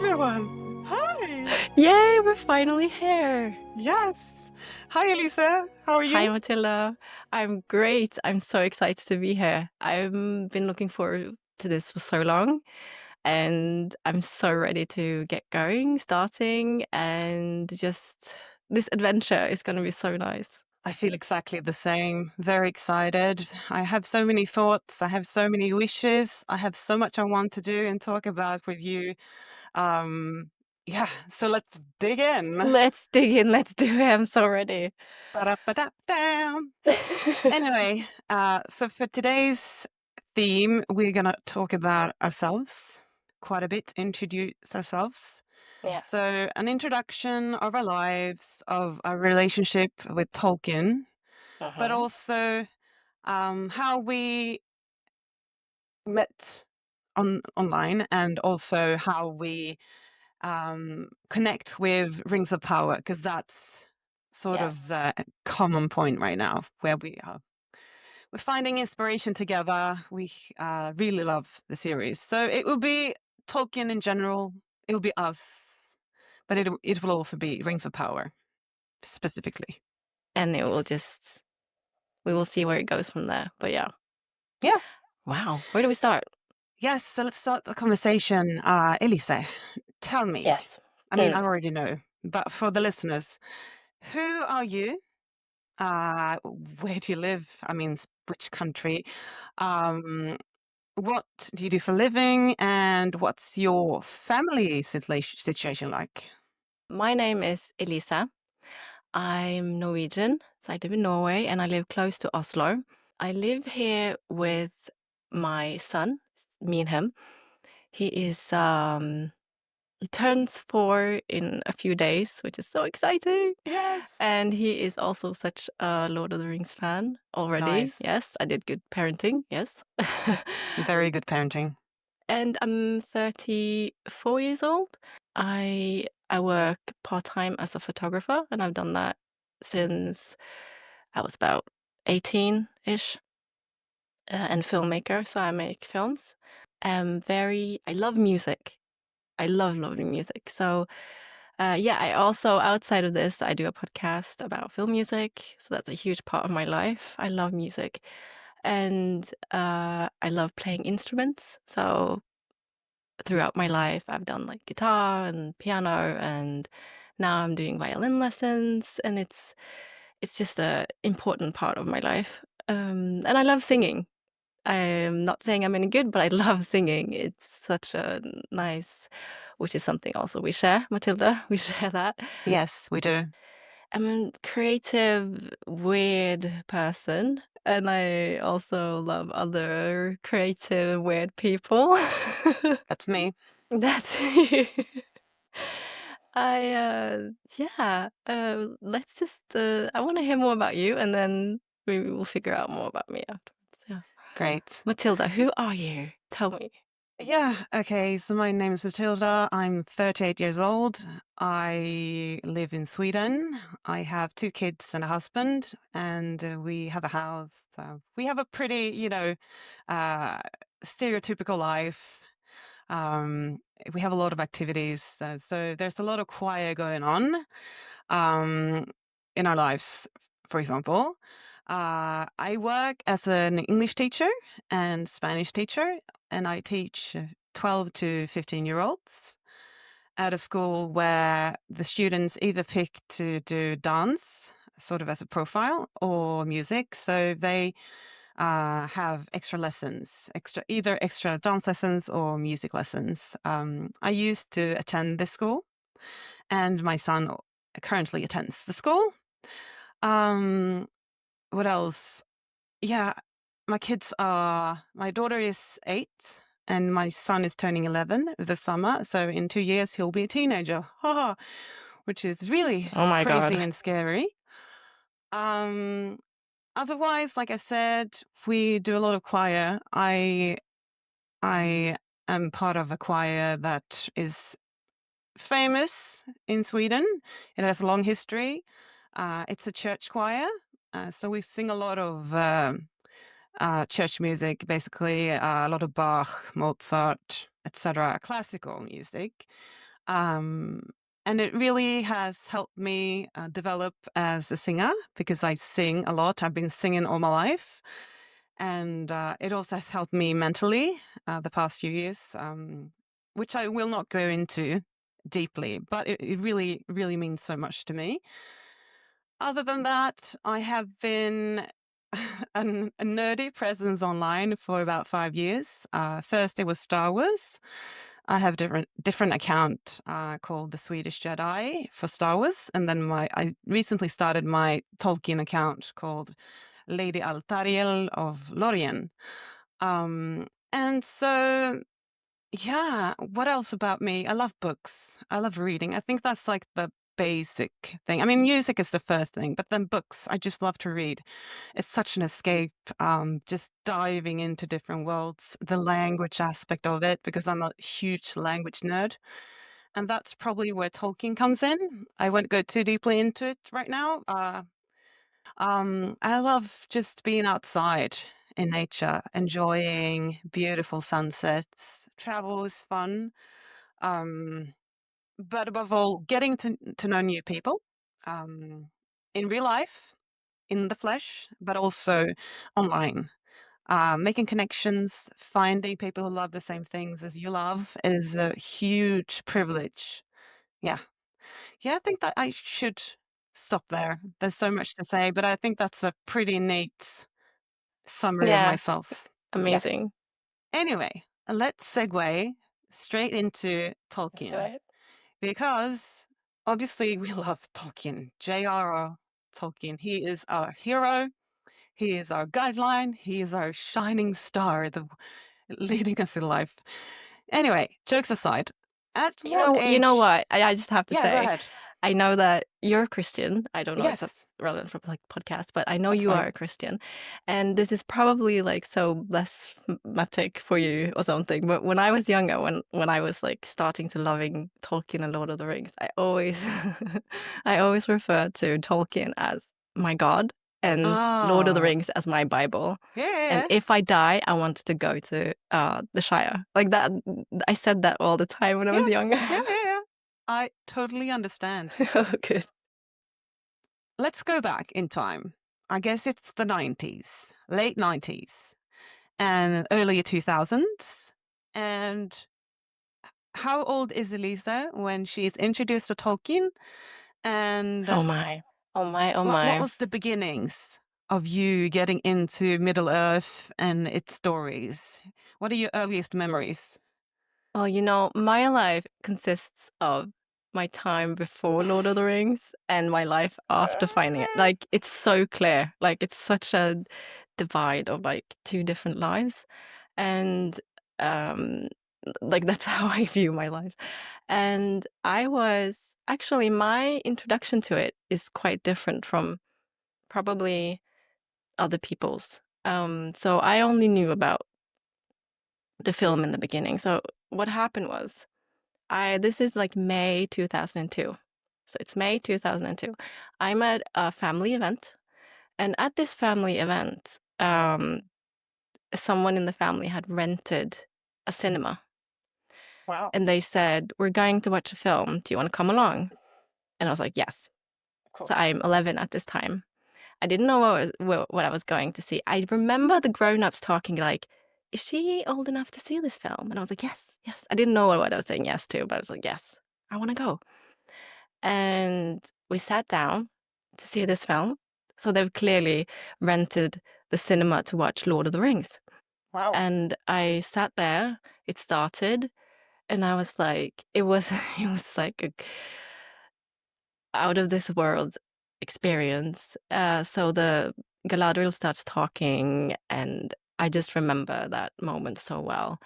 everyone! Hi! Yay, we're finally here. Yes! Hi, Elise. How are Hi, you? Mathilda. I'm great. I'm so excited to be here. I've been looking forward to this for so long, and I'm so ready to get going, starting, and just this adventure is going to be so nice. I feel exactly the same. Very excited. I have so many thoughts. I have so many wishes. I have so much I want to do and talk about with you. Um, yeah, so let's dig in. Let's dig in. Let's do it. I'm so ready. Ba-da-ba-da-bam. Anyway, so for today's theme, we're going to talk about ourselves quite a bit, introduce ourselves. Yes. So, an introduction of our lives, of our relationship with Tolkien, but also how we met online, and also how we connect with Rings of Power, because that's sort of Yes. the common point right now, where we're finding inspiration together. We really love the series, so it will be Tolkien in general. It will be us, but it will also be Rings of Power specifically. And we will see where it goes from there. But yeah. Yeah. Wow. Where do we start? Yes. So let's start the conversation. Elise, tell me. Yes. I mean, I already know, but for the listeners, who are you? Where do you live? I mean, which country? What do you do for a living? And what's your family situation like? My name is Elisa. I'm Norwegian, so I live in Norway and I live close to Oslo. I live here with my son, me and him. He is he turns 4 in a few days, which is so exciting. Yes. And he is also such a Lord of the Rings fan already. Nice. Yes, I did good parenting. Yes. Very good parenting. And I'm 34 years old. I work part-time as a photographer, and I've done that since I was about 18-ish, and filmmaker, so I make films. I love music. I love loving music. So, yeah, I also, outside of this, I do a podcast about film music, so that's a huge part of my life. I love music, and I love playing instruments. So throughout my life, I've done like guitar and piano, and now I'm doing violin lessons, and it's just a important part of my life. And I love singing. I'm not saying I'm any good, but I love singing. It's such a nice, which is something also we share, Mathilda. We share that. Yes, we do. I'm a creative, weird person, and I also love other creative, weird people. That's me. That's you. Yeah, let's just, I want to hear more about you, and then we will figure out more about me afterwards. Yeah. Great. Mathilda, who are you? Tell me. Yeah, okay. So my name is Mathilda. I'm 38 years old. I live in Sweden. I have 2 kids and a husband, and we have a house. So we have a pretty, uh, stereotypical life. Um, we have a lot of activities. So there's a lot of choir going on um, in our lives, for example. I work as an English teacher and Spanish teacher, and I teach 12 to 15-year-olds at a school where the students either pick to do dance, sort of as a profile, or music. So they have extra lessons, either extra dance lessons or music lessons. I used to attend this school, and my son currently attends the school. Um, what else? Yeah, my daughter is 8 and my son is turning 11 this summer. So in 2 years, he'll be a teenager, haha, which is really Oh my crazy God. and scary. Um, Otherwise, like I said, we do a lot of choir. I am part of a choir that is famous in Sweden. It has a long history. It's a church choir, so we sing a lot of church music, basically a lot of Bach, Mozart, etc., classical music. Um, and it really has helped me develop as a singer because I sing a lot. I've been singing all my life. And it also has helped me mentally the past few years, which I will not go into deeply, but it really, really means so much to me. Other than that, I have been a nerdy presence online for about 5 years. First, it was Star Wars. I have different account called the Swedish Jedi for Star Wars, and then I recently started my Tolkien account called Lady Altariel of Lórien. And so yeah, what else about me? I love books. I love reading. I think that's like the basic thing. I mean, music is the first thing, but then books, I just love to read. It's such an escape, just diving into different worlds, the language aspect of it, because I'm a huge language nerd. And that's probably where Tolkien comes in. I won't go too deeply into it right now. I love just being outside in nature, enjoying beautiful sunsets. Travel is fun. Um, but above all, getting to know new people um, in real life, in the flesh, but also online. Making connections, finding people who love the same things as you love is a huge privilege. Yeah. Yeah, I think that I should stop there. There's so much to say, but I think that's a pretty neat summary of Yeah, myself. Yeah. amazing. Anyway, let's segue straight into Let's do Tolkien it. because obviously we love Tolkien, J.R.R. Tolkien. He is our hero. He is our guideline. He is our shining star, leading us in life. Anyway, jokes aside, at what You know age? what? I just have to Yeah, go say, ahead. I know that you're a Christian. I don't know if Yes, that's relevant for like podcast, but I know that's you fine. are a Christian, and this is probably like so blasphematic for you or something. But when I was younger, when I was like starting to loving Tolkien and Lord of the Rings, I always I always referred to Tolkien as my God and Lord of the Ah, Rings as my Bible. yeah, yeah, And yeah. if I die, I wanted to go to the Shire. Like that, I said that all the time when I Yeah, was younger. yeah, yeah, yeah. I totally understand. Oh, good. Let's go back in time. I guess it's the 90s, late 90s, and earlier 2000s. And how old is Elisa when she's introduced to Tolkien? And Oh my. Oh my, oh what my. was the beginnings of you getting into Middle Earth and its stories? What are your earliest memories? Well, my life consists of my time before Lord of the Rings and my life after finding it. Like, it's so clear. Like, it's such a divide of like two different lives. And um like that's how I view my life. And I was actually my introduction to it is quite different from probably other people's. So I only knew about the film in the beginning. So what happened was I this is like May 2002. So it's May 2002. I'm at a family event, and at this family event, someone in the family had rented a cinema, Wow, and they said, "We're going to watch a film. Do you want to come along?" And I was like, "Yes." of So course. I'm 11 at this time. I didn't know what I was going to see. I remember the grown-ups talking like, "Is she old enough to see this film?" And I was like, "Yes, yes." I didn't know what I was saying yes to, but I was like, "Yes, I want to go." And we sat down to see this film. So they've clearly rented the cinema to watch Lord of the Rings. Wow. And I sat there, it started, and I was like, it was it was like a out of this world experience. So the Galadriel starts talking, and I just remember that moment so well.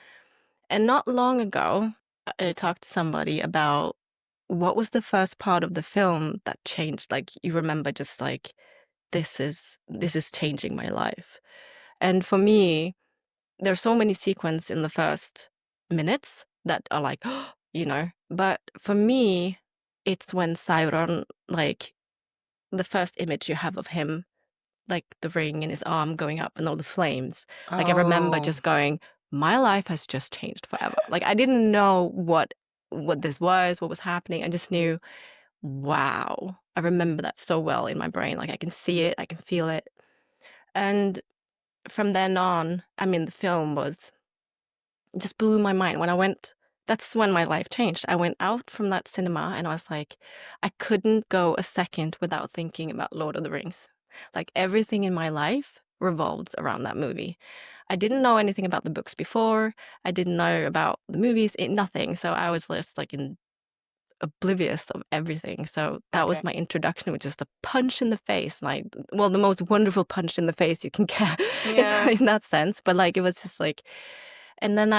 And not long ago, I talked to somebody about what was the first part of the film that changed. Like you remember, just like this is changing my life. And for me, there's so many sequences in the first minutes that are like, But for me, it's when Sauron, like the first image you have of him, like the ring in his arm going up and all the flames. Like I remember Oh, just going, my life has just changed forever. Like I didn't know what what this was, what was happening. I just knew, wow. I remember that so well in my brain. Like I can see it, I can feel it. And from then on, I mean, the film was just blew my mind. When I went That's when my life changed. I went out from that cinema and I was like, I couldn't go a second without thinking about Lord of the Rings. Like everything in my life revolves around that movie. I didn't know anything about the books before. I didn't know about the movies, nothing. So I was just like oblivious of everything. So that was Okay. my introduction, which is a punch in the face. And well, the most wonderful punch in the face you can get Yeah. in that sense. But like, it was just like, and then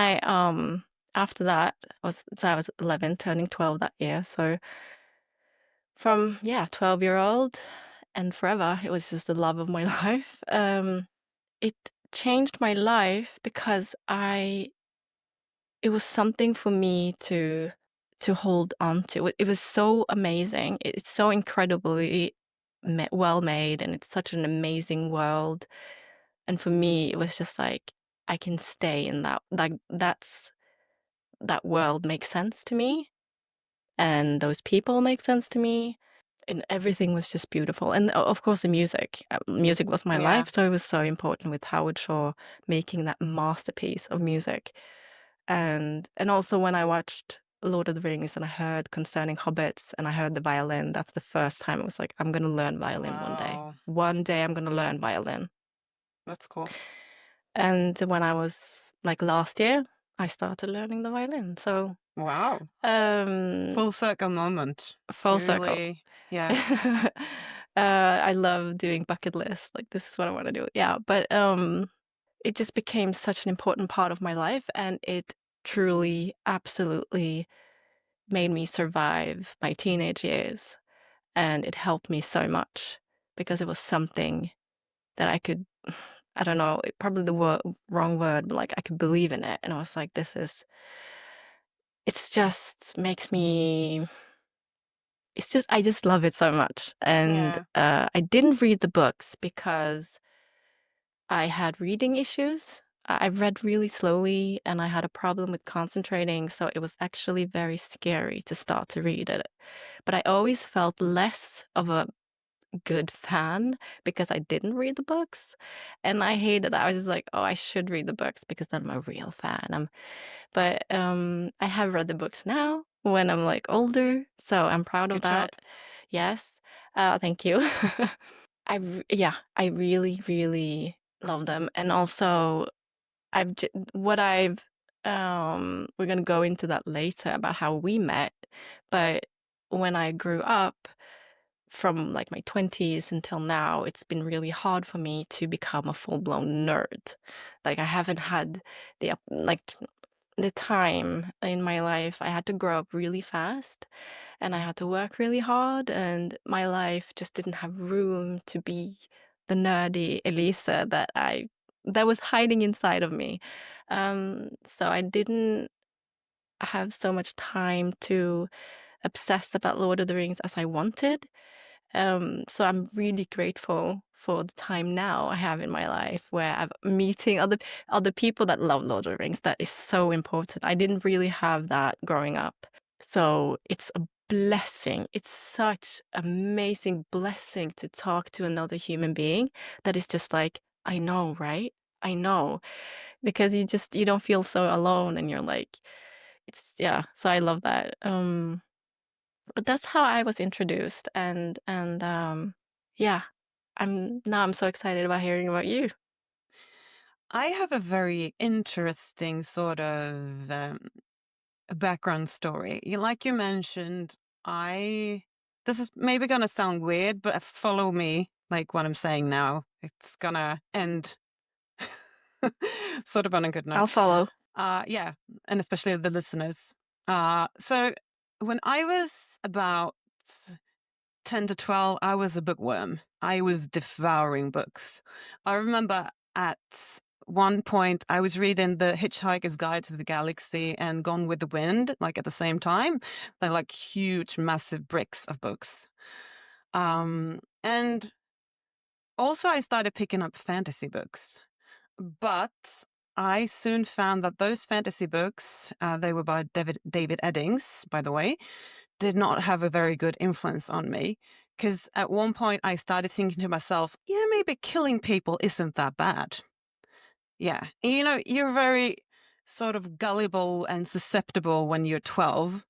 after that, I was 11, turning 12 that year. So from, yeah, 12-year-old and forever, it was just the love of my life. It changed my life because it was something for me to hold on to. It was so amazing. It's so incredibly well made, and it's such an amazing world. And for me, it was just like I can stay in that. Like that world makes sense to me, and those people make sense to me, and everything was just beautiful. And of course, the music. Music was my Yeah. life, so it was so important with Howard Shore making that masterpiece of music. And also when I watched Lord of the Rings and I heard concerning hobbits and I heard the violin, that's the first time I was like, I'm gonna learn violin one day. Wow. One day I'm gonna learn violin. That's cool. And when I was like last year, I started learning the violin. So Wow. um Full circle moment. full You circle. really, yeah, I love doing bucket lists. Like this is what I want to do. Yeah. But it just became such an important part of my life, and it truly, absolutely made me survive my teenage years, and it helped me so much because it was something that I could I don't know, probably the wrong word, but, like, I could believe in it, and I was like, "This is" it's just makes me it's just I just love it so much, and, yeah. I didn't read the books because I had reading issues. I read really slowly, and I had a problem with concentrating, so it was actually very scary to start to read it. But I always felt less of a good fan because I didn't read the books, and I hated that. I was just like, "Oh, I should read the books because then I'm a real fan." I have read the books now when I'm, like, older, so I'm proud of Good job. that. Yes. Thank you. Yeah, I really, really love them, and also I've j what I've we're gonna go into that later about how we met, but when I grew up, from, like, my 20s until now, it's been really hard for me to become a full-blown nerd. Like, I haven't had the time in my life. I had to grow up really fast, and I had to work really hard, and my life just didn't have room to be the nerdy Elise that was hiding inside of me. So I didn't have so much time to obsess about Lord of the Rings as I wanted. So I'm really grateful for the time now I have in my life where I'm meeting other people that love Lord of the Rings. That is so important. I didn't really have that growing up. So it's a blessing. It's such amazing blessing to talk to another human being that is just like, I know, right? I know. Because you don't feel so alone, and you're like, it's yeah. So I love that. But that's how I was introduced, and yeah, I'm so excited about hearing about you. I have a very interesting sort of background story. Like you mentioned, I this is maybe gonna sound weird, but follow me, like what I'm saying now. It's gonna end sort of on a good note. I'll follow. Yeah, and especially the listeners. So when I was about 10 to 12, I was a bookworm. I was devouring books. I remember at one point I was reading The Hitchhiker's Guide to the Galaxy and Gone with the Wind, like at the same time. They're like huge, massive bricks of books. And also I started picking up fantasy books. But I soon found that those fantasy books, they were by David Eddings, by the way, did not have a very good influence on me. Because at one point I started thinking to myself, yeah, maybe killing people isn't that bad. Yeah. You're very sort of gullible and susceptible when you're 12.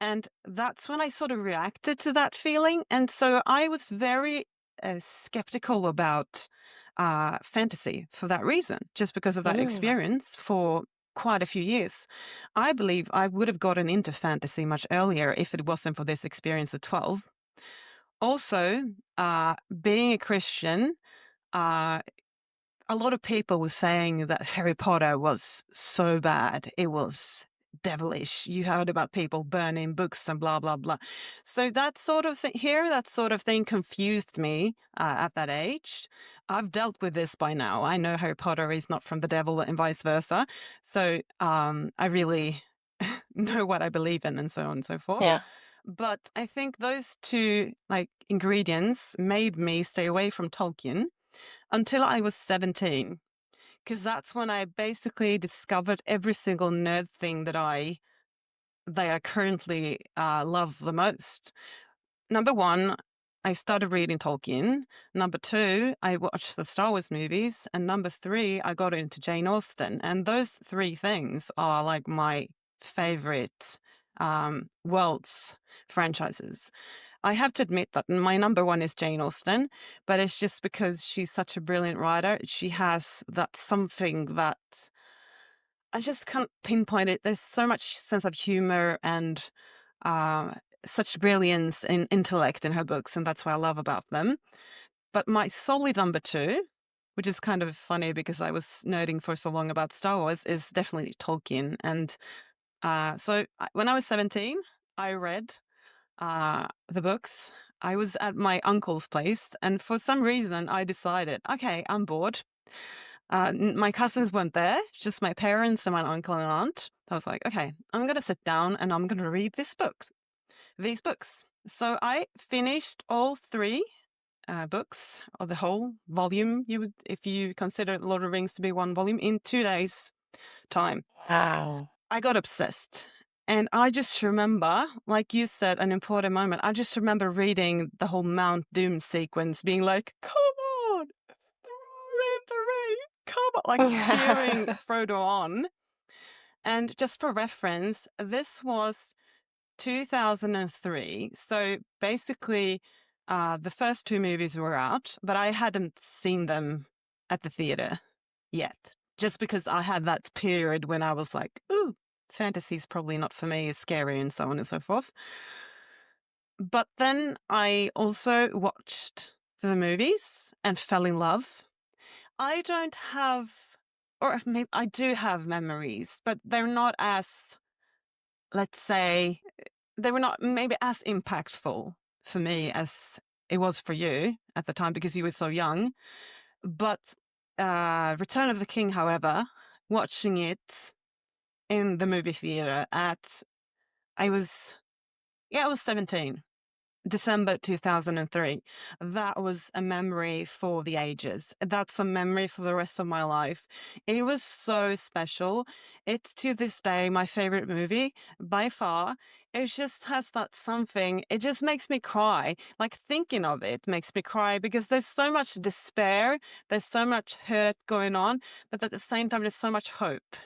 And that's when I sort of reacted to that feeling. And so I was very skeptical about fantasy for that reason, just because of that Mm. experience for quite a few years. I believe I would have gotten into fantasy much earlier if it wasn't for this experience at 12. Also, being a Christian, uh, a lot of people were saying that Harry Potter was so bad. It was devilish. You heard about people burning books and blah, blah, blah. So that sort of thing confused me at that age. I've dealt with this by now. I know Harry Potter is not from the devil and vice versa. So I really know what I believe in and so on and so forth. Yeah. But I think those two like ingredients made me stay away from Tolkien until I was 17, because that's when I basically discovered every single nerd thing that I currently love the most. Number one, I started reading Tolkien. Number two, I watched the Star Wars movies. And number three, I got into Jane Austen. And those three things are like my favorite worlds franchises. I have to admit that my number one is Jane Austen, but it's just because she's such a brilliant writer. She has that something that I just can't pinpoint it. There's so much sense of humor and uh, such brilliance in intellect in her books, and that's what I love about them. But my solid number two, which is kind of funny because I was nerding for so long about Star Wars, is definitely Tolkien. And when I was 17, I read the books. I was at my uncle's place, and for some reason, I decided, okay, I'm bored. My cousins weren't there, just my parents and my uncle and aunt. I was like, okay, I'm going to sit down and I'm going to read these books. So I finished all three books, or the whole volume, if you consider Lord of the Rings to be one volume, in 2 days' time. Wow. I got obsessed. And I just remember, like you said, an important moment. I just remember reading the whole Mount Doom sequence, being like, come on, throw in the ring, come on, like cheering Frodo on. And just for reference, this was 2003. So basically, the first two movies were out, but I hadn't seen them at the theater yet. Just because I had that period when I was like, ooh, fantasy's probably not for me, it's scary and so on and so forth. But then I also watched the movies and fell in love. I don't have, or maybe I do have memories, but they're not as, let's say, they were not maybe as impactful for me as it was for you at the time because you were so young. But Return of the King, however, watching it in the movie theater I was, yeah, I was 17. December 2003. That was a memory for the ages. That's a memory for the rest of my life. It was so special. It's to this day my favorite movie by far. It just has that something. It just makes me cry. Like thinking of it makes me cry because there's so much despair, there's so much hurt going on, but at the same time there's so much hope.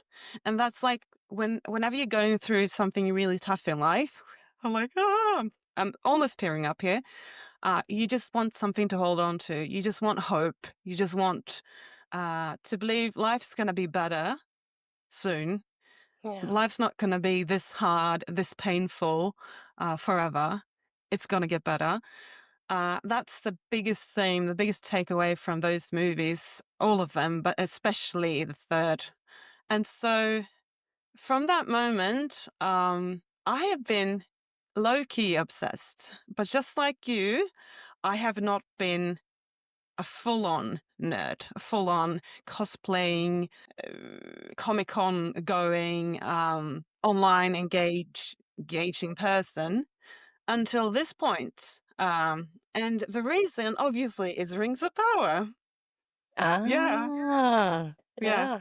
And that's like whenever you're going through something really tough in life, I'm like, ah, I'm almost tearing up here. You just want something to hold on to. You just want hope. You just want to believe life's going to be better soon. Yeah. Life's not going to be this hard, this painful forever. It's going to get better. That's the biggest theme, the biggest takeaway from those movies, all of them, but especially the third. And so from that moment, I have been low key obsessed. But just like you, I have not been a full on nerd, a full on cosplaying, Comic Con going, online engaging person until this point. And the reason, obviously, is Rings of Power. Yeah, Ah, yeah. yeah.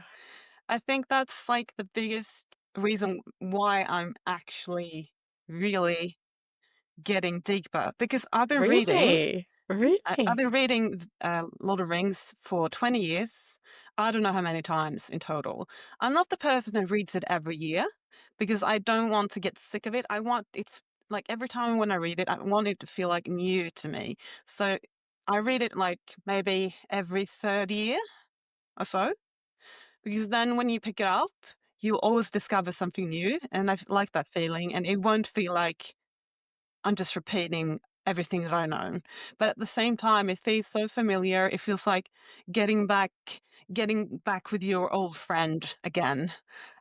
I think that's, like, the biggest reason why I'm actually really getting deeper, because Really? I've Really? been reading Lord of the Rings for 20 years. I don't know how many times in total. I'm not the person who reads it every year because I don't want to get sick of it. I want it, like every time when I read it, I want it to feel like new to me. So I read it like maybe every third year or so, because then when you pick it up, you always discover something new. And like that feeling. And it won't feel like I'm just repeating everything that I know. But at the same time, it feels so familiar. It feels like getting back getting back with your old friend again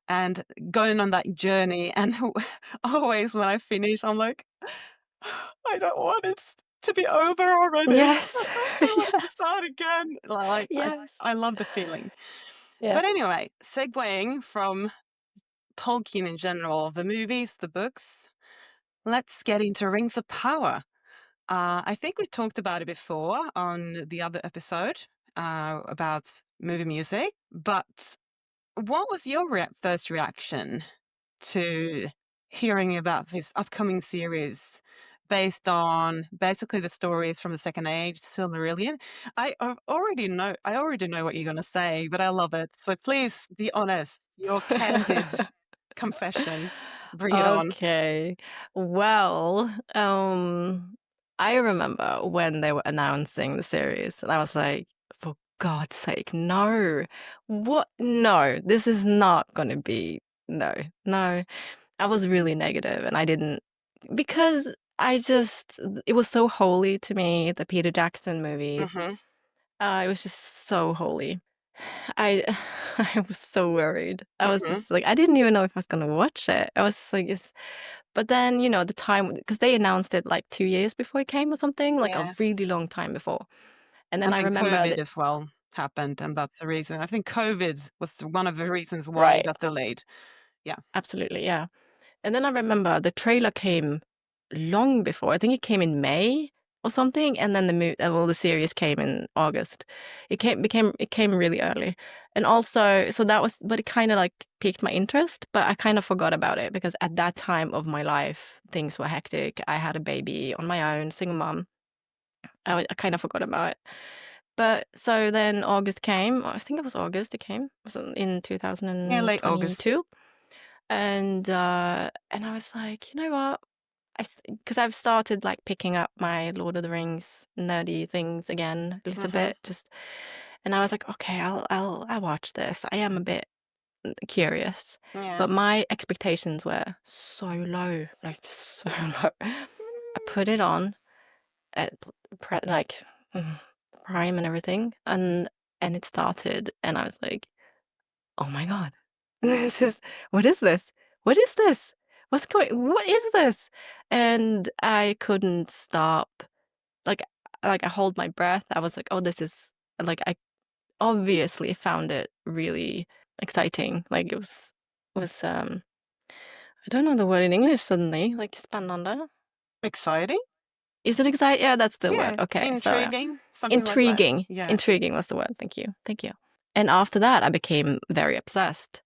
and going on that journey. And always when I finish, I'm like, I don't want it to be over already. Yes. I want it to Yes. start again. Like Yes. I love the feeling. Yeah. But anyway, segueing from Tolkien in general, the movies, the books, let's get into Rings of Power. I think we talked about it before on the other episode about movie music, but what was your first reaction to hearing about this upcoming series based on basically the stories from the Second Age, Silmarillion? I already know what you're going to say, but I love it. So please be honest, your candid confession. Bring it on. Okay. Well, I remember when they were announcing the series, and I was like, "For God's sake, no! What? No, this is not gonna be no, no." I was really negative, and I didn't because I just it was so holy to me, the Peter Jackson movies. Hmm. It was just so holy. I I was so worried. I was Hmm. just like, I didn't even know if I was gonna watch it. I was just like, it's but then, the time because they announced it like 2 years before it came or something, like a Yeah. really long time before. And then And I then remember COVID that as well happened, and that's the reason. I think COVID was one of the reasons why it right, got delayed. Yeah. absolutely, yeah. And then I remember the trailer came long before. I think it came in May or something, and then the series came in August. It came really early, and also so that was, but it kind of like piqued my interest. But I kind of forgot about it because at that time of my life, things were hectic. I had a baby on my own, single mom. I kind of forgot about it. But so then August came. I think it was August. It came so in Yeah, late August. 2022. And I was like, "You know what? Because I've started, like, picking up my Lord of the Rings nerdy things again a little Mhm. bit, just and I was like, "Okay, I'll watch this." I am a bit curious, Yeah. but my expectations were so low, like, so low. I put it on at like, Prime and everything, and it started, and I was like, "Oh my god. This is what is this? What is this? What is this?" And I couldn't stop. Like I hold my breath. I was like, "Oh, this is," like, I obviously found it really exciting. Like, it was, I don't know the word in English suddenly, like, spännande? Exciting? Is it excite Yeah, that's the word. Yeah. Okay, so, yeah. Intriguing? Something like that. Intriguing. Yeah. Intriguing was the word. Thank you. Thank you. And after that, I became very obsessed.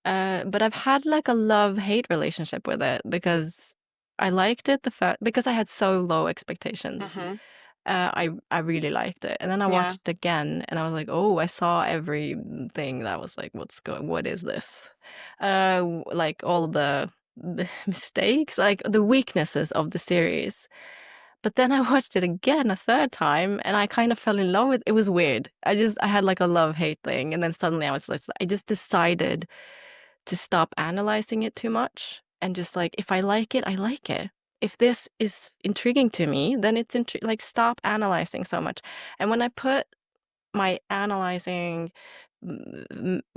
But I've had like a love-hate relationship with it because I liked it because I had so low expectations. Mhm. I really liked it, and then I Yeah. watched it again, and I was like, oh, I saw everything that was like, what is this? Like all the mistakes, like the weaknesses of the series. But then I watched it again a third time, and I kind of fell in love with it. Was weird. I had like a love-hate thing, and then suddenly I just decided to stop analyzing it too much and just like, if I like it, I like it. If this is intriguing to me, then it's like, stop analyzing so much. And when I put my analyzing,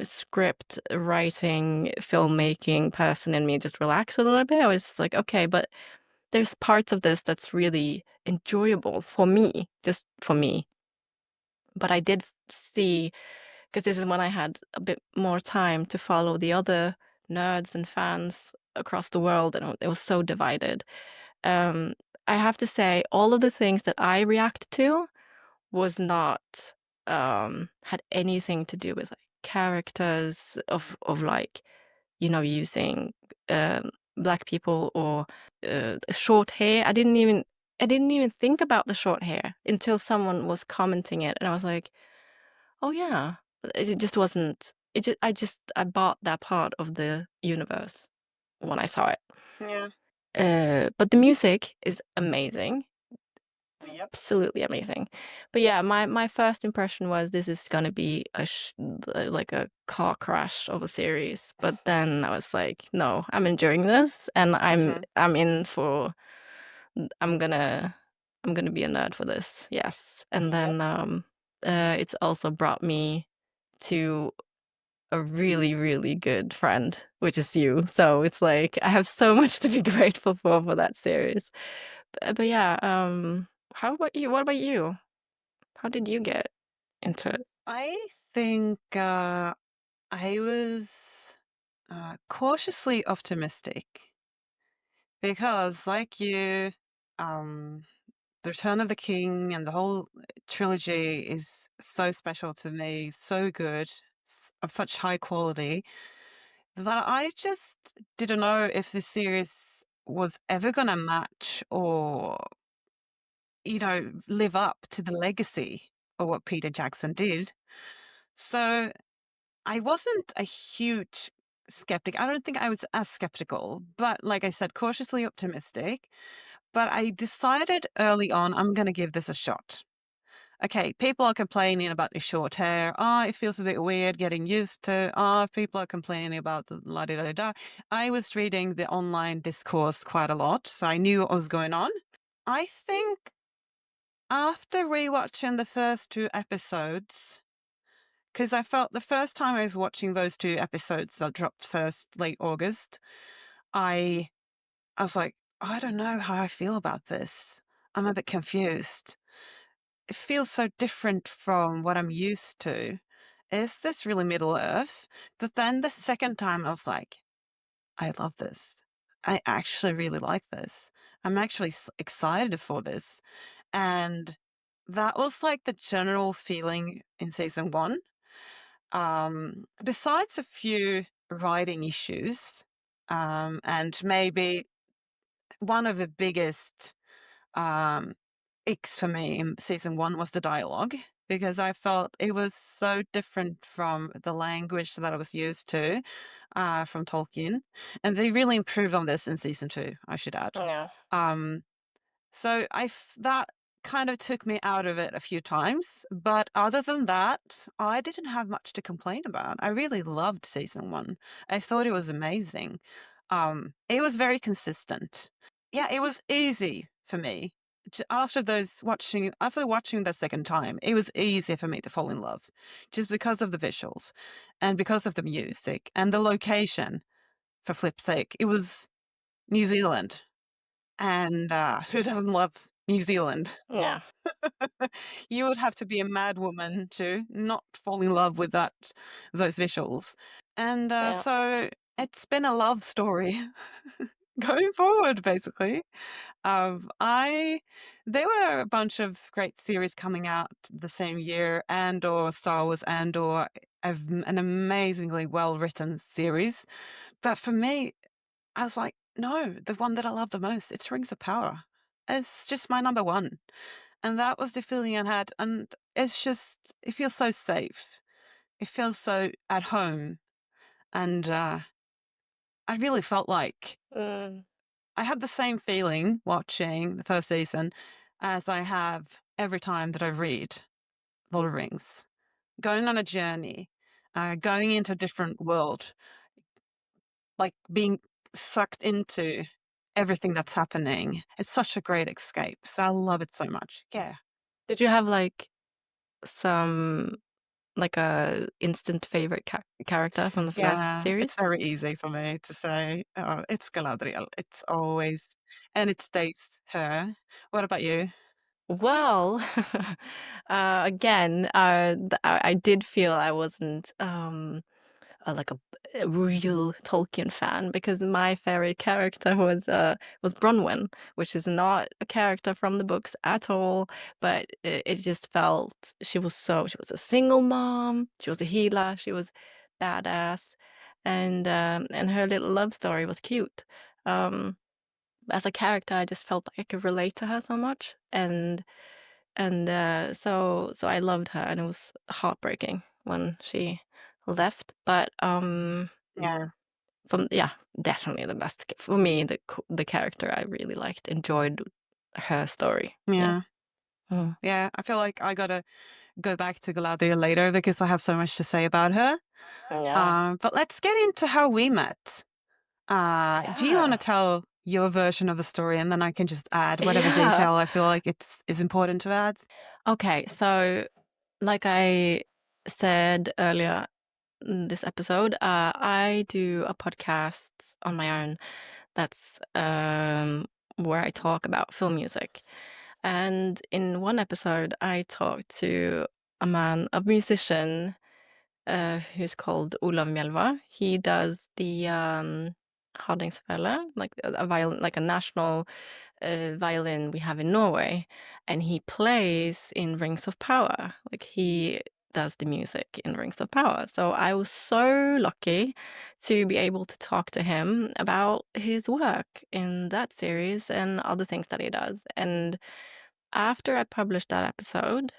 script writing, filmmaking person in me just relax a little bit, I was just like, okay, but there's parts of this that's really enjoyable for me, just for me. But I did see, because this is when I had a bit more time to follow the other nerds and fans across the world, and it was so divided. Um, I have to say, all of the things that I reacted to was not had anything to do with like characters of like, using black people or short hair. I didn't even think about the short hair until someone was commenting it, and I was like, "Oh yeah." It just wasn't. I bought that part of the universe when I saw it. Yeah. But the music is amazing, Yep. absolutely amazing. But yeah, my first impression was this is gonna be like a car crash of a series. But then I was like, no, I'm enjoying this, and I'm Mhm. I'm in for. I'm gonna I'm gonna be a nerd for this. Yes, and Yep. then it's also brought me to a really, really good friend, which is you. So it's like I have so much to be grateful for that series. But yeah, how about you? What about you? How did you get into it? I think I was cautiously optimistic because, like you, um, The Return of the King and the whole trilogy is so special to me, so good, of such high quality, that I just didn't know if this series was ever going to match or, live up to the legacy of what Peter Jackson did. So I wasn't a huge skeptic. I don't think I was as skeptical, but like I said, cautiously optimistic. But I decided early on, I'm going to give this a shot. Okay, people are complaining about the short hair. It feels a bit weird getting used to. People are complaining about the la da da da. I was reading the online discourse quite a lot, so I knew what was going on. I think after rewatching the first two episodes, because I felt the first time I was watching those two episodes that dropped first late August, I I was like, I don't know how I feel about this. I'm a bit confused. It feels so different from what I'm used to. Is this really Middle Earth? But then the second time I was like, I love this. I actually really like this. I'm actually excited for this. And that was like the general feeling in season one. Besides a few writing issues, and maybe one of the biggest um, icks for me in season one was the dialogue because I felt it was so different from the language that I was used to from Tolkien. And they really improved on this in season two, I should add. Yeah. Um, so that kind of took me out of it a few times, but other than that, I didn't have much to complain about. I really loved season 1. I thought it was amazing. It was very consistent. Yeah, it was easy for me. After watching the second time, it was easy for me to fall in love just because of the visuals and because of the music and the location, for flip's sake. It was New Zealand. And, who doesn't love New Zealand? Yeah. You would have to be a mad woman to not fall in love with those visuals. And, Yeah. so it's been a love story going forward, basically. I There were a bunch of great series coming out the same year, and/or Star Wars, and/or an amazingly well-written series, but for me, I was like, "No, the one that I love the most, it's Rings of Power. It's just my number 1." And that was the feeling I had, and it feels so safe. It feels so at home, and, I really felt like Mm, I had the same feeling watching the first season as I have every time that I read Lord of the Rings. Going on a journey, going into a different world, like being sucked into everything that's happening. It's such a great escape. So I love it so much. Yeah. did you have like some like a instant favorite character from the first Yeah. It's series? very easy for me to say, oh, it's Galadriel. It's always, and it stays her. What about you? Well, again, I did feel I wasn't. like a real Tolkien fan because my favorite character was Bronwyn, which is not a character from the books at all, but it just felt she was a single mom, she was a healer, she was badass, and her little love story was cute. Um, as a character, I just felt like I could relate to her so much, so I loved her, and it was heartbreaking when she left, but, Yeah. from yeah, definitely the best for me, the character I really liked, enjoyed her story, yeah. Yeah. Mm. Yeah. I feel like I gotta go back to Galadriel later because I have so much to say about her. Yeah. But let's get into how we met. Do you want to Yeah. tell your version of the story, and then I can just add whatever Yeah. detail I feel like it's is important to add? Okay, so like I said earlier in this episode, I do a podcast on my own that's, where I talk about film music. And in one episode, I talked to a musician, who's called Olav Mjelva. He does the Hardingsfele, like a violin, like a national violin we have in Norway, and he plays in Rings of Power. Like he does the music in Rings of Power. So I was so lucky to be able to talk to him about his work in that series and other things that he does. And after I published that episode,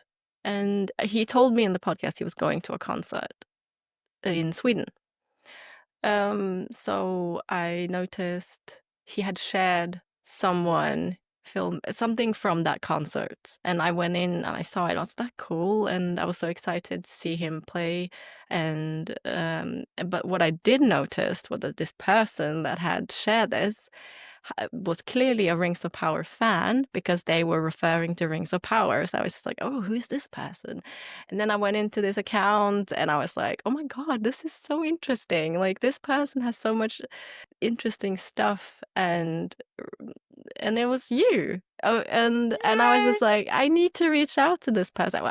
and he told me in the podcast he was going to a concert in Sweden. So I noticed he had shared someone film something from that concert, and I went in and I saw it. I was that cool, and I was so excited to see him play. And but what I did notice was that this person that had shared this was clearly a Rings of Power fan because they were referring to Rings of Power. So I was just like, oh, who is this person? And then I went into this account and I was like, oh my God, this is so interesting. Like this person has so much interesting stuff and it was you. Oh, and I was Yay! just like, I need to reach out to this person.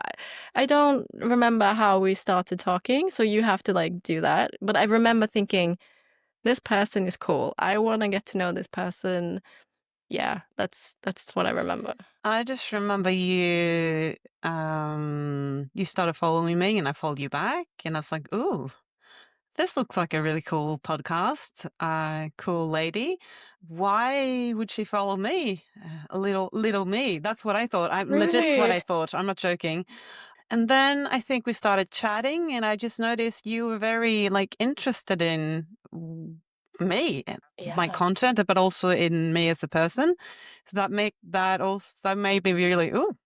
I don't remember how we started talking, so you have to like do that. But I remember thinking, this person is cool. I want to get to know this person. Yeah, that's what I remember. I just remember you started following me and I followed you back and I was like, "Ooh, this looks like a really cool podcast. Cool lady. Why would she follow me? A little me." That's what I thought. I'm legit what Really? I thought. I'm not joking. And then I think we started chatting and I just noticed you were very like interested in me and my Yeah. content, but also in me as a person. So that made me really, ooh,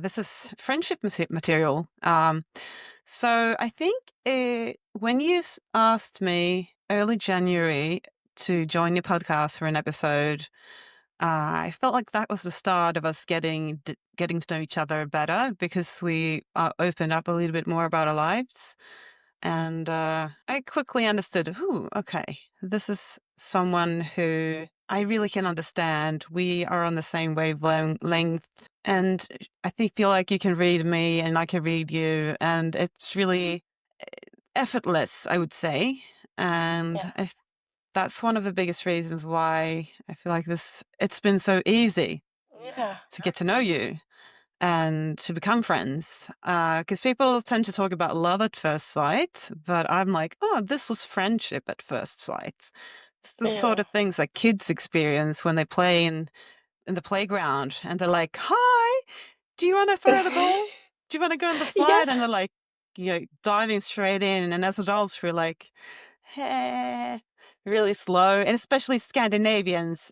this is friendship material. So I think when you asked me early January to join your podcast for an episode, I felt like that was the start of us getting to know each other better because we opened up a little bit more about our lives, and I quickly understood. Ooh, okay, this is someone who I really can understand. We are on the same wavelength, and I think feel like you can read me and I can read you, and it's really effortless, I would say. And Yeah. that's one of the biggest reasons why I feel like it's been so easy Yeah. to get to know you and to become friends. Because people tend to talk about love at first sight, but I'm like, oh, this was friendship at first sight. It's the sort Yeah. of things that kids experience when they play in the playground and they're like, hi, do you want to throw the ball? Do you want to go on the Yeah. slide? And they're like, diving straight in. And as adults, we're like, hey, really slow. And especially Scandinavians,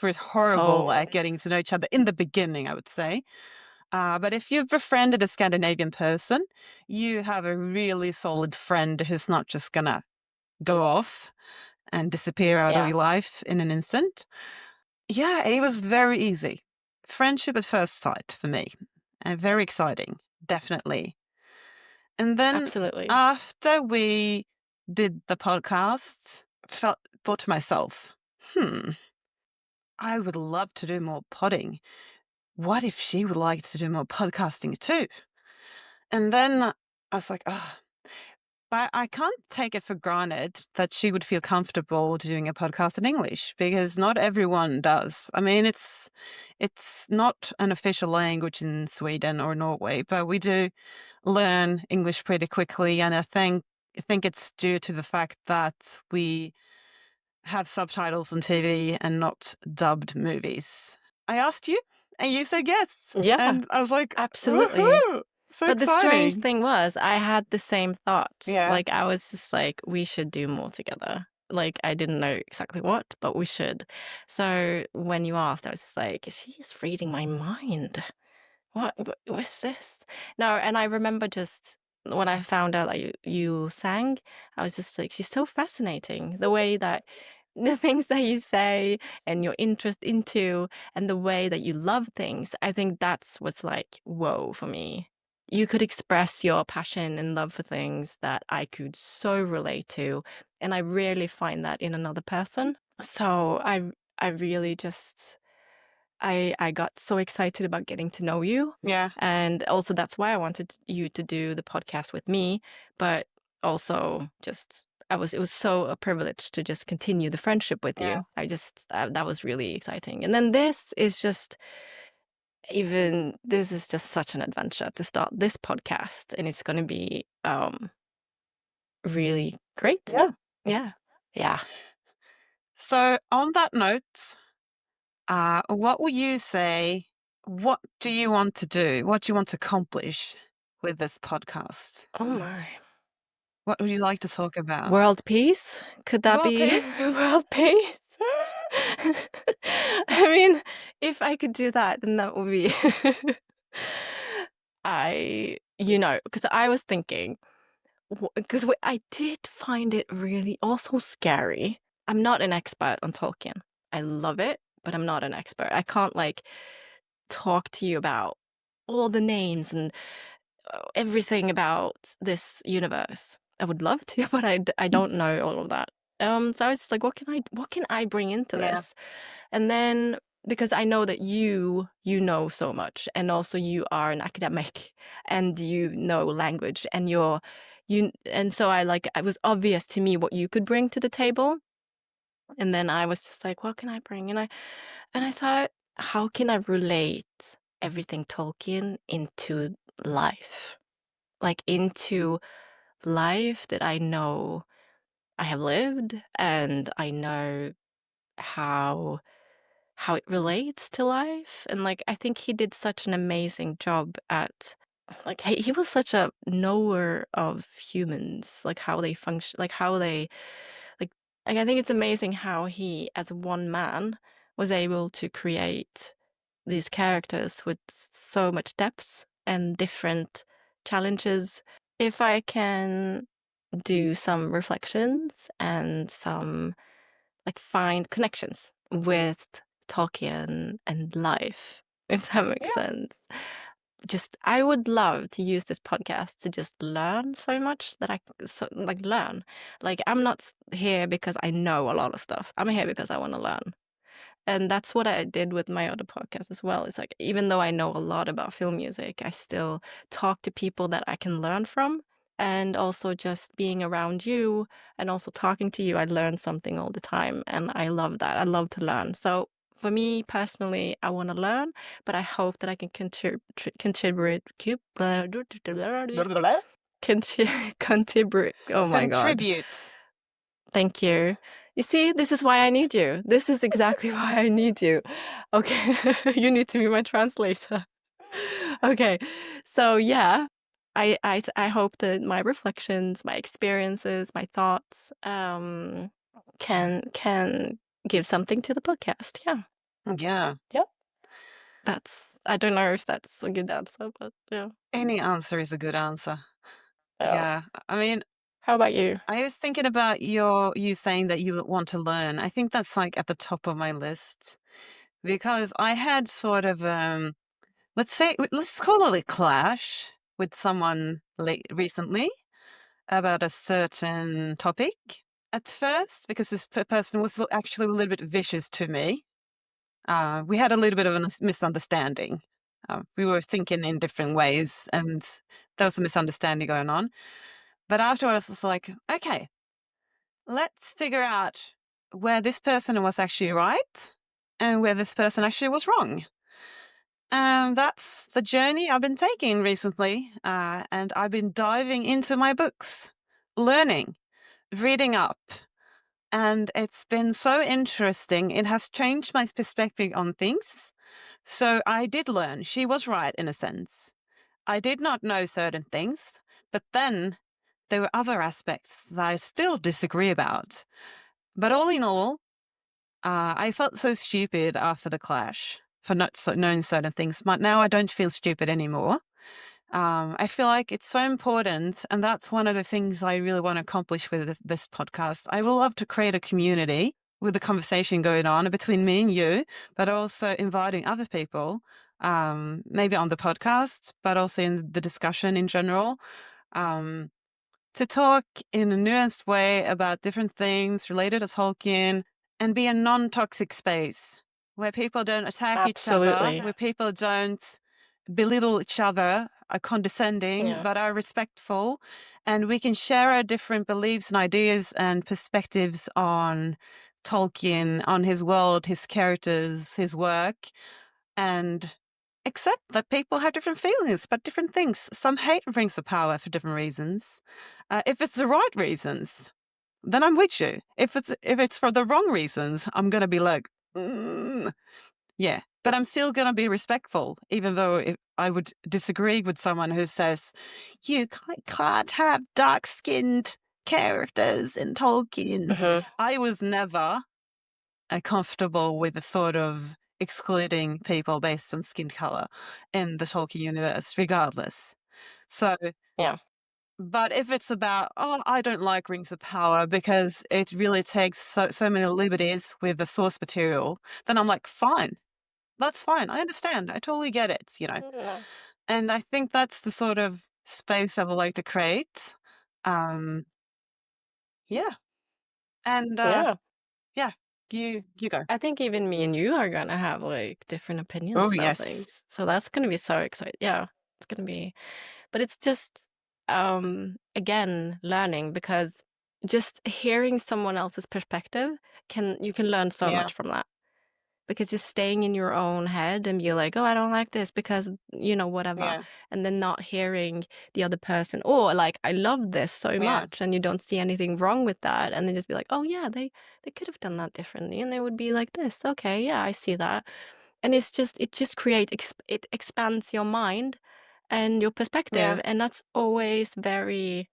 we're horrible Oh, at getting to know each other in the beginning, I would say. But if you've befriended a Scandinavian person, you have a really solid friend who's not just gonna go off and disappear out of yeah, your life in an instant. Yeah, it was very easy. Friendship at first sight for me. And very exciting, definitely. And then absolutely. after we did the podcast, thought to myself, I would love to do more podding. What if she would like to do more podcasting too? And then I was like, oh, But I can't take it for granted that she would feel comfortable doing a podcast in English because not everyone does. I mean, it's not an official language in Sweden or Norway, but we do learn English pretty quickly, and I think it's due to the fact that we have subtitles on TV and not dubbed movies. I asked you, and you said yes, Yeah, and I was like, absolutely. woohoo! So But the strange exciting! thing was I had the same thought. Yeah, Like, I was just like, "We should do more together." Like, I didn't know exactly what, but we should. So, when you asked, I was just like, "She's reading my mind. What was this?" No, and I remember just when I found out that you sang, I was just like, "She's so fascinating." The way that the things that you say and your interest into and the way that you love things, I think that's what's like, whoa for me. You could express your passion and love for things that I could so relate to, and I rarely find that in another person. So I really just I got so excited about getting to know you, yeah, and also that's why I wanted you to do the podcast with me, but also just it was so a privilege to just continue the friendship with yeah. you. I just that was really exciting. And then this is just such an adventure to start this podcast, and it's going to be really great. Yeah. Yeah. Yeah. So on that note, what will you say? What do you want to do? What do you want to accomplish with this podcast? Oh my. What would you like to talk about? World peace? Could that World be peace. world peace? I mean, if I could do that, then that would be because I was thinking, because I did find it really also scary. I'm not an expert on Tolkien. I love it, but I'm not an expert. I can't like talk to you about all the names and everything about this universe. I would love to, but I don't know all of that. So I was just like, what can I bring into Yeah, this? And then because I know that you know so much, and also you are an academic, and you know language, and and so it was obvious to me what you could bring to the table. And then I was just like, what can I bring? And I thought, how can I relate everything Tolkien into life? Like into life that I know I have lived, and I know how it relates to life. And like I think he did such an amazing job at like he was such a knower of humans, like how they function, like how they like I think it's amazing how he as one man was able to create these characters with so much depth and different challenges. If I can do some reflections and some like find connections with Tolkien and life, if that makes yeah, sense. Just I would love to use this podcast to just learn so much that like learn. Like I'm not here because I know a lot of stuff. I'm here because I want to learn. And that's what I did with my other podcast as well. It's like even though I know a lot about film music, I still talk to people that I can learn from. And also just being around you and also talking to you, I learn something all the time. And I love that. I love to learn. So for me personally, I want to learn, but I hope that I can contribute. Contribute. Oh my God. contribute. Thank you. You see, this is why I need you. This is exactly why I need you. Okay, you need to be my translator. Okay, so yeah, I hope that my reflections, my experiences, my thoughts, can give something to the podcast. Yeah, Yeah, yep. That's I don't know if that's a good answer, but yeah. any answer is a good answer. Yeah. Yeah, I mean, How about you? I was thinking about you saying that you want to learn. I think that's like at the top of my list because I had sort of let's call it a clash with someone recently about a certain topic at first because this person was actually a little bit vicious to me. We had a little bit of a misunderstanding. We were thinking in different ways, and there was a misunderstanding going on. But afterwards, it's like, okay, let's figure out where this person was actually right and where this person actually was wrong. And that's the journey I've been taking recently. And I've been diving into my books, learning, reading up. And it's been so interesting. It has changed my perspective on things. So I did learn. She was right in a sense. I did not know certain things, but then there were other aspects that I still disagree about. But all in all, I felt so stupid after the clash for not knowing certain things. But now I don't feel stupid anymore. I feel like it's so important, and that's one of the things I really want to accomplish with this podcast. I will love to create a community with the conversation going on between me and you, but also inviting other people, maybe on the podcast, but also in the discussion in general, um, to talk in a nuanced way about different things related to Tolkien and be a non-toxic space where people don't attack each other, Absolutely. where people don't belittle each other, are condescending, Yeah. but are respectful. And we can share our different beliefs and ideas and perspectives on Tolkien, on his world, his characters, his work, and accept that people have different feelings about different things. Some hate Rings of Power for different reasons. If it's the right reasons, then I'm with you. If it's for the wrong reasons, I'm gonna be like, "Mm, yeah, but I'm still going to be respectful, even though if I would disagree with someone who says, you can't have dark skinned characters in Tolkien. Mhm. I was never comfortable with the thought of excluding people based on skin color in the Tolkien universe, regardless. So, Yeah. but if it's about, oh, I don't like Rings of Power because it really takes so many liberties with the source material, then I'm like, fine, that's fine. I understand. I totally get it. Yeah. And I think that's the sort of space I would like to create. Um, yeah. And Yeah. yeah, you go. I think even me and you are gonna have, like, different Oh opinions about yes. things. So that's gonna be so exciting. Yeah, it's gonna be but it's just, again, learning because just hearing someone else's perspective you can learn so Yeah. much from that. Because just staying in your own head and be like, "Oh, I don't like this because, whatever," Yeah. and then not hearing the other person, or like, "I love this so Yeah. much," and you don't see anything wrong with that, and then just be like, "Oh, yeah, they could have done that differently, and they would be like this. Okay, yeah, I see that." And it just it expands your mind and your perspective, Yeah. and that's always very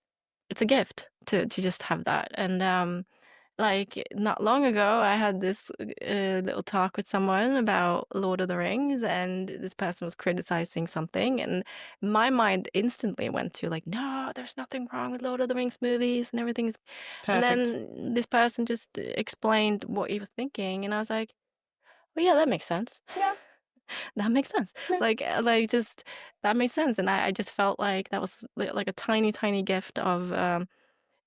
it's a gift to just have that, and, like, not long ago, I had this, little talk with someone about Lord of the Rings, and this person was criticizing something, and my mind instantly went to, like, "No, there's nothing wrong with Lord of the Rings movies, and everything's" and Perfect. then this person just explained what he was thinking, and I was like, "Well, yeah, that makes sense. Yeah. That makes sense." Yeah. Just that makes sense, and I just felt like that was like a tiny, tiny gift of,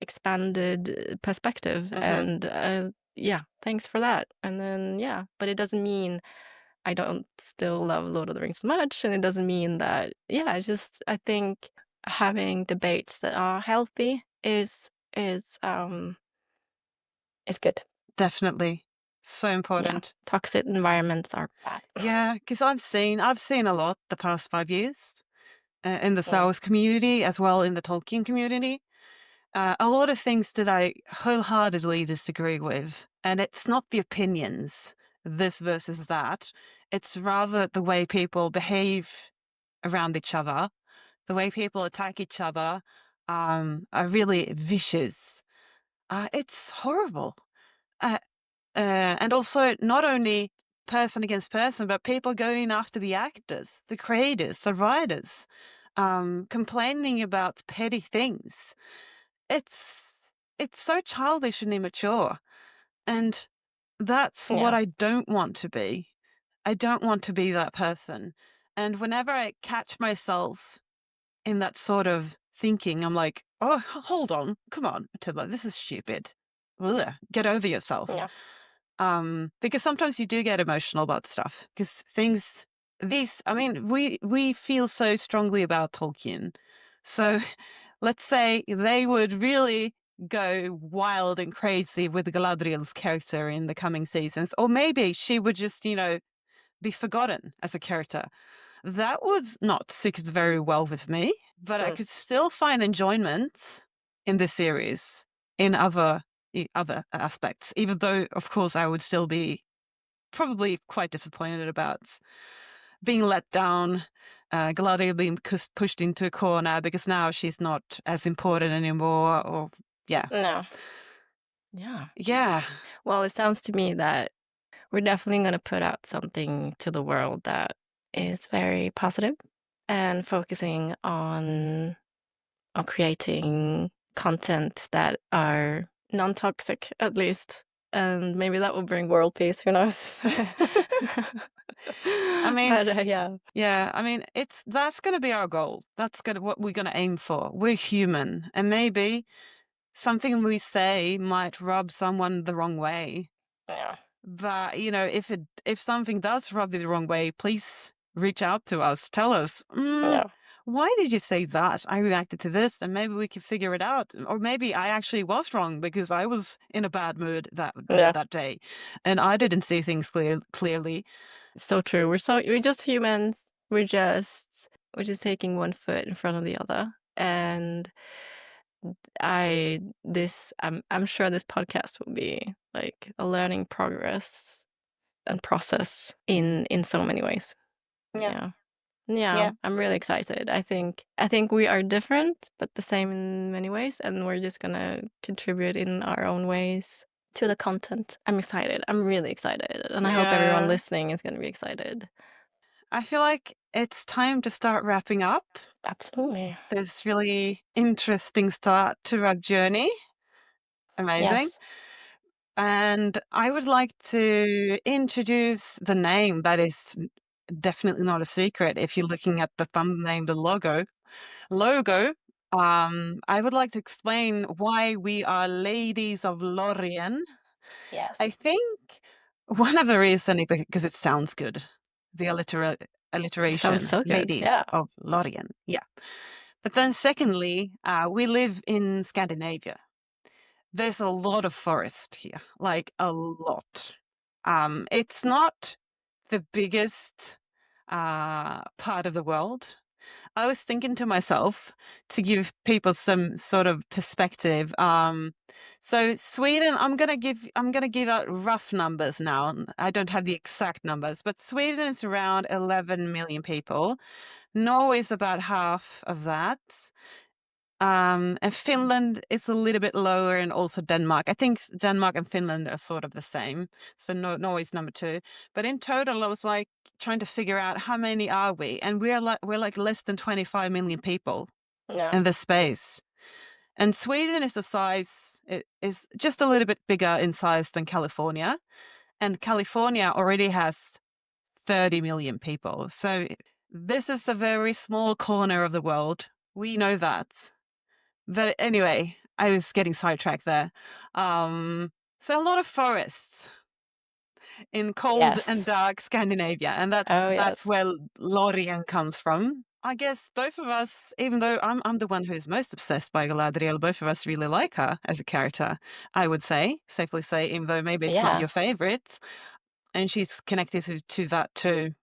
expanded perspective Mm-hmm. and yeah, thanks for that. And then yeah, but it doesn't mean I don't still love Lord of the Rings much, and it doesn't mean that yeah, it's just I think having debates that are healthy is good. Definitely. So Yeah. important. Toxic environments are bad. Yeah, because I've seen a lot the past 5 years in the Yeah. Star Wars community as well in the Tolkien community. A lot of things that I wholeheartedly disagree with. And it's not the opinions, this versus that. It's rather the way people behave around each other, the way people attack each other are really vicious. It's horrible. Uh, and also, not only person against person, but people going after the actors, the creators, the writers, complaining about petty things. It's so childish and immature, and that's what Yeah. I don't want to be. I don't want to be that person. And whenever I catch myself in that sort of thinking, I'm like, "Oh, hold on. Come on, Matilda, this is stupid. Ugh, get over yourself." Yeah. Because sometimes you do get emotional about stuff because these I mean, we feel so strongly about Tolkien. So let's say they would really go wild and crazy with Galadriel's character in the coming seasons, or maybe she would just, be forgotten as a character. That would not sit very well with me, but I Mm. could still find enjoyment in the series in other aspects, even though, of course, I would still be probably quite disappointed about being let down, Galadriel being pushed into a corner because now she's not as important anymore. Or yeah, No. Yeah. yeah, Well, it sounds to me that we're definitely gonna put out something to the world that is very positive and focusing on creating content that are non-toxic, at least, and maybe that will bring world peace, who knows? I mean, But, yeah. yeah, I mean, that's going to be our goal. That's gonna what we're going to aim for. We're human, and maybe something we say might rub someone the wrong way. Yeah. But, if something does rub you the wrong way, please reach out to us. Tell us, Yeah. why did you say that? I reacted to this, and maybe we can figure it out. Or maybe I actually was wrong because I was in a bad mood Yeah. that day, and I didn't see things clearly. So true. We're just humans. We're just taking one foot in front of the other. And I'm sure this podcast will be like a learning progress and process in so many ways. Yeah, Yeah. Yeah, yeah, I'm really excited. I think we are different, but the same in many ways, and we're just gonna contribute in our own ways to the content. I'm excited. I'm really excited, and I hope everyone yeah. listening is gonna be excited. I feel like it's time to start wrapping up Absolutely. this really interesting start to our journey. Amazing. Yes. And I would like to introduce the name that is definitely not a secret if you're looking at the thumbnail, the logo. I would like to explain why we are ladies of Lórien. I Yes. think one of the reasons is because it sounds good. The Sounds alliteration, so good. ladies Yeah. of Lórien. Yeah. But then secondly, we live in Scandinavia. There's a lot of forest here, like a lot. It's not the biggest part of the world. I was thinking to myself to give people some sort of perspective. So Sweden, I'm gonna give out rough numbers now. I don't have the exact numbers, but Sweden is around 11 million people. Norway is about half of that. And Finland is a little bit lower, and also Denmark. I think Denmark and Finland are sort of the same. So Norway's number two. But in total, I was like trying to figure out how many are we, and we're like less than 25 million people Yeah. in this space. And Sweden is the size it is just a little bit bigger in size than California, and California already has 30 million people. So this is a very small corner of the world. We know that. But anyway, I was getting sidetracked there. So a lot of forests in cold and Yes. dark Scandinavia, and that's Oh, that's yes. where Lorien comes from. I guess both of us, even though I'm the one who's most obsessed by Galadriel, both of us really like her as a character. I would safely say, even though maybe it's not Yeah. your favorite, and she's connected to that too,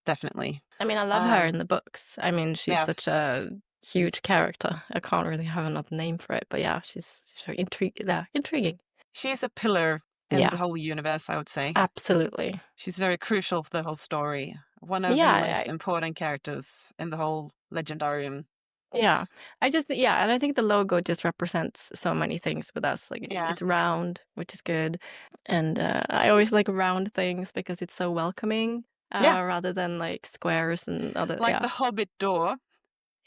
definitely. I mean, I love her Uh, in the books. I mean, she's yeah, such a huge character. I can't really have another name for it, but yeah, she's very intriguing. she's a pillar in the Yeah, whole universe, I would say. absolutely. She's very crucial for the whole story. One of the Yeah, most important characters in the whole legendarium. yeah. Yeah, and I think the logo just represents so many things with us. Like Yeah. it's round, which is good, and I always like round things because it's so welcoming, Yeah. rather than like squares and other. Like Yeah. the Hobbit door.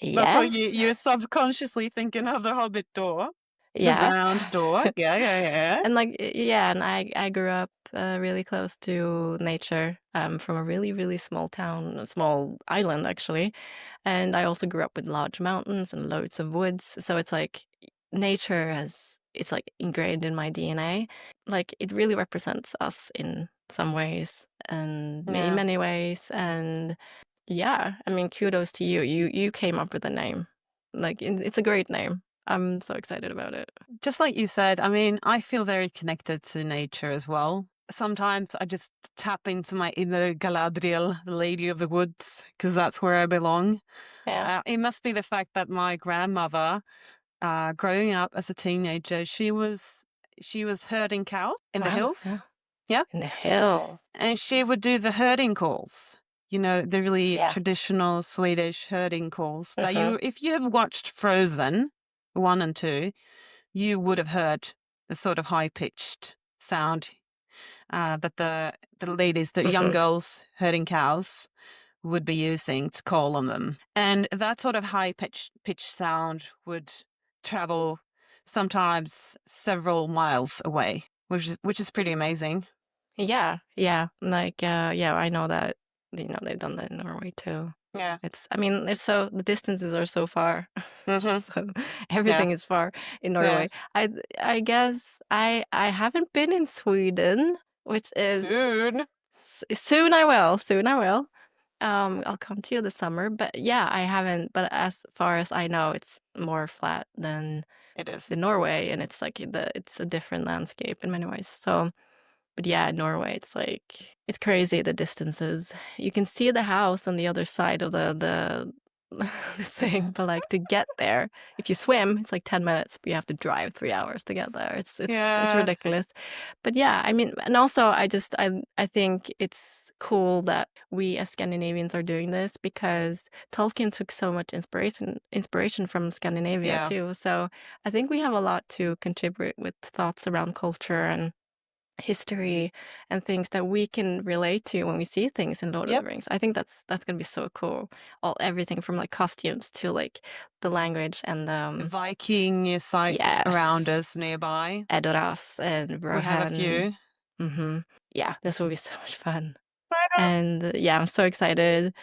That's what Yes. you're subconsciously thinking of, the Hobbit door. The Yeah. round door. Yeah, yeah, yeah. And like yeah, and I grew up really close to nature. From a really really small town, a small island actually, and I also grew up with large mountains and loads of woods. So it's like nature has it's like ingrained in my DNA. Like it really represents us in some ways and in Yeah. many ways. And yeah, I mean kudos to you. You came up with the name. Like, it's a great name. I'm so excited about it. Just like you said, I mean, I feel very connected to nature as well. Sometimes I just tap into my inner Galadriel, the Lady of the Woods, because that's where I belong. Yeah. It must be the fact that my grandmother, growing up as a teenager, she was herding cows in the Wow, yeah. hills. Yeah, In the hills. and she would do the herding calls. The really Yeah. traditional Swedish herding calls that Mhm. if you have watched Frozen 1 and 2, you would have heard the sort of high-pitched sound, that the ladies, the young Mhm. girls herding cows would be using to call on them. And that sort of high pitched sound would travel sometimes several miles away, which is pretty amazing. Yeah, yeah, like, yeah, I know that, they've done that in Norway too. Yeah. I mean, it's so the distances are so far, Mhm. so Yeah. everything is far in Yeah. Norway. I guess I haven't been in Sweden, which is Soon. soon I will. I'll come to you this summer, but yeah, I haven't, but as far as I know, it's more flat than It is. Norway, and it's like it's a different landscape in many ways, so but yeah, Norway, it's like it's crazy the distances. You can see the house on the other side of the the thing, but, like, to get there, if you swim, it's like 10 minutes, but you have to drive 3 hours to get there. It's Yeah. ridiculous. But yeah, I mean and also I think it's cool that we as Scandinavians are doing this because Tolkien took so much inspiration from Scandinavia Yeah. too. So I think we have a lot to contribute with thoughts around culture and history and things that we can relate to when we see things in Lord of the Yep. Rings. I think that's gonna be so cool. Everything from like costumes to like the language and Viking sites around yes, us nearby. Edoras and We have a Rohan. few. Yeah, this will be so much fun. I know. And yeah, I'm so excited.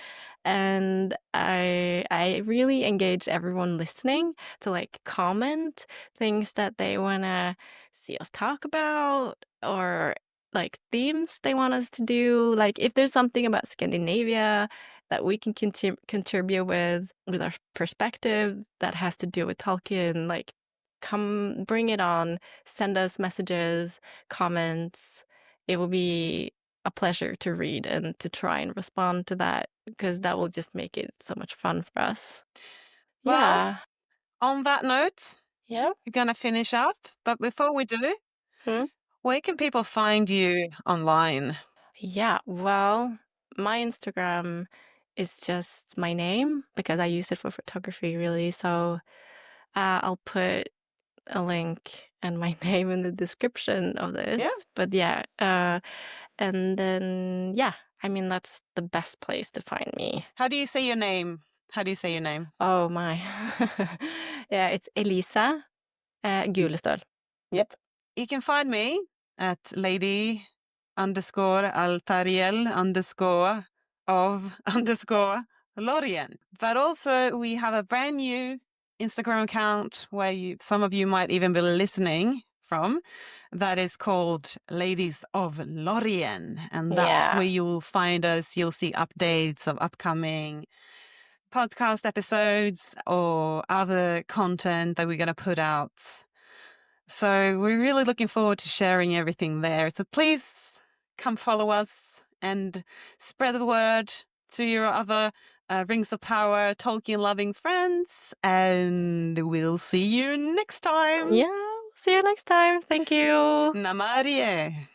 And I really engage everyone listening to, like, comment things that they wanna see us talk about or, like, themes they want us to do. Like, if there's something about Scandinavia that we can contribute with our perspective that has to do with Tolkien, like, come bring it on, send us messages, comments. It will be a pleasure to read and to try and respond to that because that will just make it so much fun for us. Well, Yeah. on that note, Yeah. we're gonna finish up, but before we do, Hmm. where can people find you online? Yeah. Well, my Instagram is just my name because I use it for photography, really. So I'll put a link and my name in the description of Yeah. this. But yeah, and then yeah, I mean that's the best place to find me. How do you say your name? How do you say your name? Oh my, yeah, it's Elisa Gulestøl. Yep. You can find me at lady underscore altariel underscore of underscore Lórien. But also we have a brand new Instagram account where some of you might even be listening from, that is called Ladies of Lórien. And that's where Yeah. you'll find us. You'll see updates of upcoming podcast episodes or other content that we're going to put out. So we're really looking forward to sharing everything there. So please come follow us and spread the word to your other Rings of Power Tolkien loving friends. And we'll see you next time. Yeah. See you next time. Thank you. Namarie.